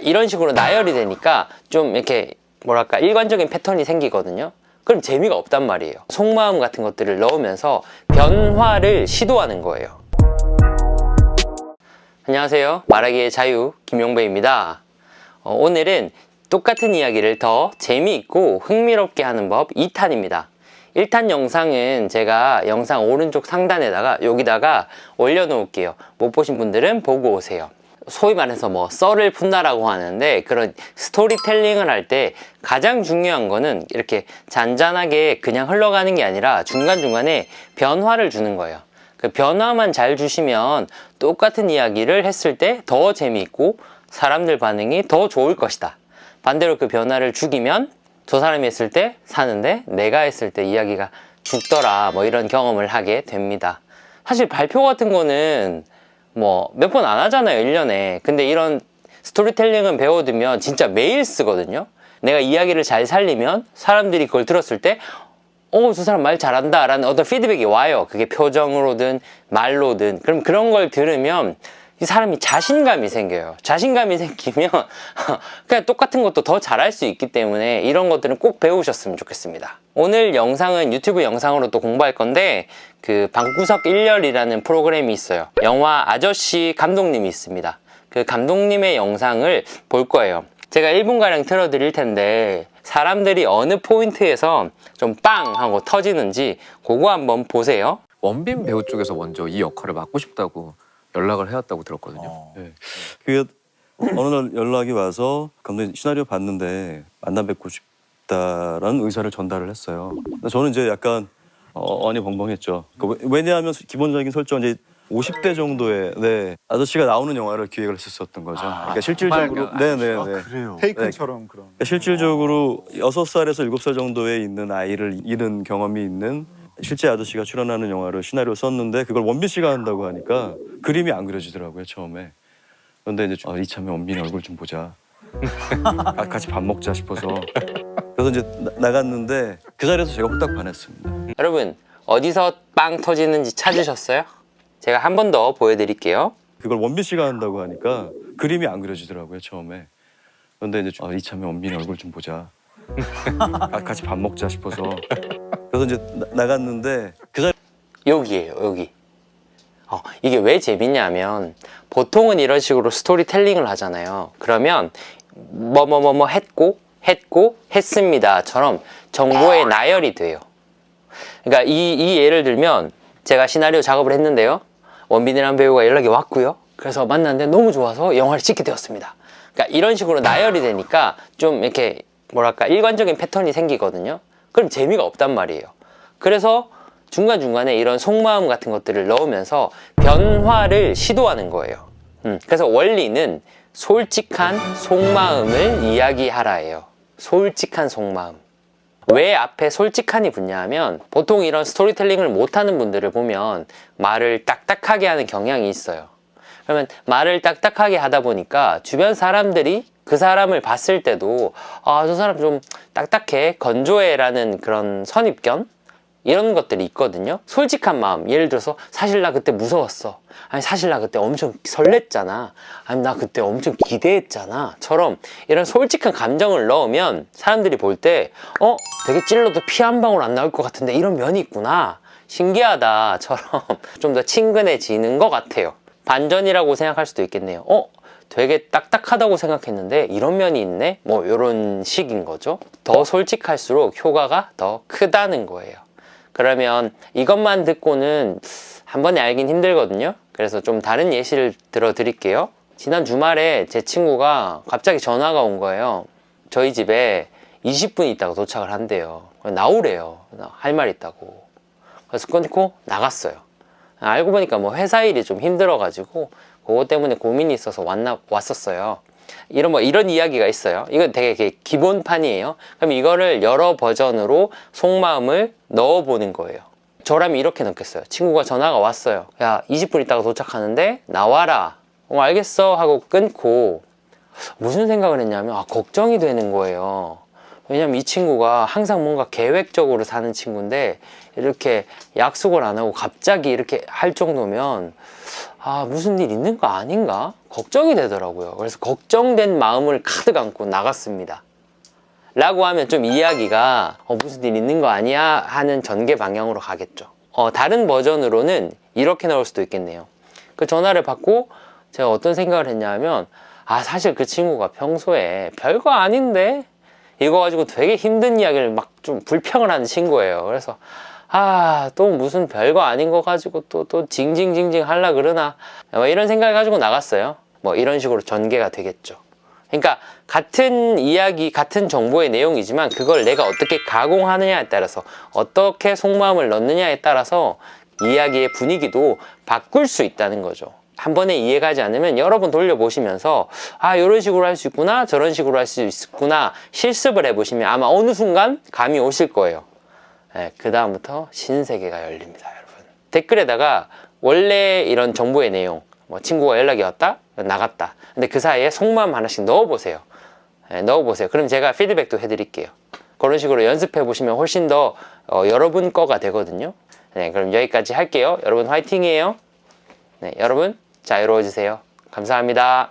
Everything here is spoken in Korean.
그러니까 이런 식으로 나열이 되니까 좀 이렇게 뭐랄까 일관적인 패턴이 생기거든요. 그럼 재미가 없단 말이에요. 속마음 같은 것들을 넣으면서 변화를 시도하는 거예요. 안녕하세요. 말하기의 자유 김용배입니다. 오늘은 똑같은 이야기를 더 재미있고 흥미롭게 하는 법 2탄입니다. 1탄 영상은 제가 영상 오른쪽 상단에다가 여기다가 올려놓을게요. 못 보신 분들은 보고 오세요. 소위 말해서 뭐 썰을 푼다라고 하는데, 그런 스토리텔링을 할 때 가장 중요한 거는 이렇게 잔잔하게 그냥 흘러가는 게 아니라 중간중간에 변화를 주는 거예요. 그 변화만 잘 주시면 똑같은 이야기를 했을 때 더 재미있고 사람들 반응이 더 좋을 것이다. 반대로 그 변화를 죽이면 저 사람이 했을 때 사는데 내가 했을 때 이야기가 죽더라, 뭐 이런 경험을 하게 됩니다. 사실 발표 같은 거는 뭐 몇 번 안 하잖아요, 1년에. 근데 이런 스토리텔링은 배워두면 진짜 매일 쓰거든요. 내가 이야기를 잘 살리면 사람들이 그걸 들었을 때 저 사람 말 잘한다 라는 어떤 피드백이 와요. 그게 표정으로든 말로든. 그럼 그런 걸 들으면 이 사람이 자신감이 생겨요. 자신감이 생기면 그냥 똑같은 것도 더 잘할 수 있기 때문에 이런 것들은 꼭 배우셨으면 좋겠습니다. 오늘 영상은 유튜브 영상으로 또 공부할 건데, 그 방구석 1열이라는 프로그램이 있어요. 영화 아저씨 감독님이 있습니다. 그 감독님의 영상을 볼 거예요. 제가 1분가량 틀어드릴 텐데 사람들이 어느 포인트에서 좀 빵 하고 터지는지 그거 한번 보세요. 원빈 배우 쪽에서 먼저 이 역할을 맡고 싶다고 연락을 해왔다고 들었거든요. 네. 그게 어느 날 연락이 와서 감독님 시나리오 봤는데 만나 뵙고 싶다라는 의사를 전달을 했어요. 저는 이제 약간 어안이 벙벙했죠. 왜냐하면 기본적인 설정은 이제 50대 정도의 아저씨가 나오는 영화를 기획을 했었던 거죠. 그러니까 실질적으로 그래요. 테이큰처럼 그런. 그러니까 실질적으로 6살에서 7살 정도에 있는 아이를 잃은 경험이 있는 실제 아저씨가 출연하는 영화를 시나리오 썼는데, 그걸 원빈 씨가 한다고 하니까 그림이 안 그려지더라고요, 처음에. 그런데 이제 이참에 원빈 얼굴 좀 보자. 같이 밥 먹자 싶어서. 그래서 이제 나갔는데 그 자리에서 제가 후딱 반했습니다. 여러분, 어디서 빵 터지는지 찾으셨어요? 제가 한 번 더 보여드릴게요. 그걸 원빈 씨가 한다고 하니까 그림이 안 그려지더라고요, 처음에. 그런데 이제 이참에 원빈 얼굴 좀 보자. 같이 밥 먹자 싶어서. 그래서 이제 나갔는데 그 자리 여기에요, 여기. 이게 왜 재밌냐면, 보통은 이런 식으로 스토리텔링을 하잖아요. 그러면 뭐뭐뭐뭐 했고 했습니다처럼 정보의 나열이 돼요. 그러니까 이 예를 들면 제가 시나리오 작업을 했는데요. 원빈이라는 배우가 연락이 왔고요. 그래서 만났는데 너무 좋아서 영화를 찍게 되었습니다. 그러니까 이런 식으로 나열이 되니까 좀 이렇게 뭐랄까 일관적인 패턴이 생기거든요. 그럼 재미가 없단 말이에요. 그래서 중간중간에 이런 속마음 같은 것들을 넣으면서 변화를 시도하는 거예요. 그래서 원리는 솔직한 속마음을 이야기하라예요. 솔직한 속마음. 왜 앞에 솔직한이 붙냐면, 보통 이런 스토리텔링을 못하는 분들을 보면 말을 딱딱하게 하는 경향이 있어요. 그러면 말을 딱딱하게 하다 보니까 주변 사람들이 그 사람을 봤을 때도 저 사람 좀 딱딱해, 건조해 라는 그런 선입견? 이런 것들이 있거든요. 솔직한 마음, 예를 들어서 사실 나 그때 무서웠어, 아니 사실 나 그때 엄청 설렜잖아, 아니 나 그때 엄청 기대했잖아 처럼 이런 솔직한 감정을 넣으면 사람들이 볼 때 되게 찔러도 피 한 방울 안 나올 것 같은데 이런 면이 있구나, 신기하다 처럼 좀 더 친근해지는 것 같아요. 반전이라고 생각할 수도 있겠네요. 되게 딱딱하다고 생각했는데 이런 면이 있네, 뭐 이런 식인 거죠. 더 솔직할수록 효과가 더 크다는 거예요. 그러면 이것만 듣고는 한 번에 알긴 힘들거든요. 그래서 좀 다른 예시를 들어 드릴게요. 지난 주말에 제 친구가 갑자기 전화가 온 거예요. 저희 집에 20분 있다가 도착을 한대요. 나오래요. 할 말 있다고. 그래서 끊고 나갔어요. 알고 보니까 뭐 회사 일이 좀 힘들어가지고 그것 때문에 고민이 있어서 왔었어요. 이런 이야기가 있어요. 이건 되게 기본판이에요. 그럼 이거를 여러 버전으로 속마음을 넣어보는 거예요. 저라면 이렇게 넣겠어요. 친구가 전화가 왔어요. 야, 20분 있다가 도착하는데 나와라. 알겠어 하고 끊고 무슨 생각을 했냐면 걱정이 되는 거예요. 왜냐면 이 친구가 항상 뭔가 계획적으로 사는 친구인데 이렇게 약속을 안 하고 갑자기 이렇게 할 정도면 아, 무슨 일 있는 거 아닌가? 걱정이 되더라고요. 그래서 걱정된 마음을 가득 안고 나갔습니다. 라고 하면 좀 이야기가 무슨 일 있는 거 아니야? 하는 전개 방향으로 가겠죠. 다른 버전으로는 이렇게 나올 수도 있겠네요. 그 전화를 받고 제가 어떤 생각을 했냐 하면 사실 그 친구가 평소에 별거 아닌데 이거 가지고 되게 힘든 이야기를 막 좀 불평을 하는 친구예요. 그래서 또 무슨 별거 아닌 거 가지고 또 징징징징 하려 그러나 뭐 이런 생각을 가지고 나갔어요. 뭐 이런 식으로 전개가 되겠죠. 그러니까 같은 이야기, 같은 정보의 내용이지만 그걸 내가 어떻게 가공하느냐에 따라서 어떻게 속마음을 넣느냐에 따라서 이야기의 분위기도 바꿀 수 있다는 거죠. 한 번에 이해가지 않으면 여러 번 돌려보시면서 이런 식으로 할 수 있구나, 저런 식으로 할 수 있구나 실습을 해보시면 아마 어느 순간 감이 오실 거예요. 그 다음부터 신세계가 열립니다, 여러분. 댓글에다가 원래 이런 정보의 내용, 뭐 친구가 연락이 왔다, 나갔다. 근데 그 사이에 속마음 하나씩 넣어보세요. 넣어보세요. 그럼 제가 피드백도 해드릴게요. 그런 식으로 연습해 보시면 훨씬 더 여러분 거가 되거든요. 그럼 여기까지 할게요. 여러분 화이팅이에요. 여러분 자유로워지세요. 감사합니다.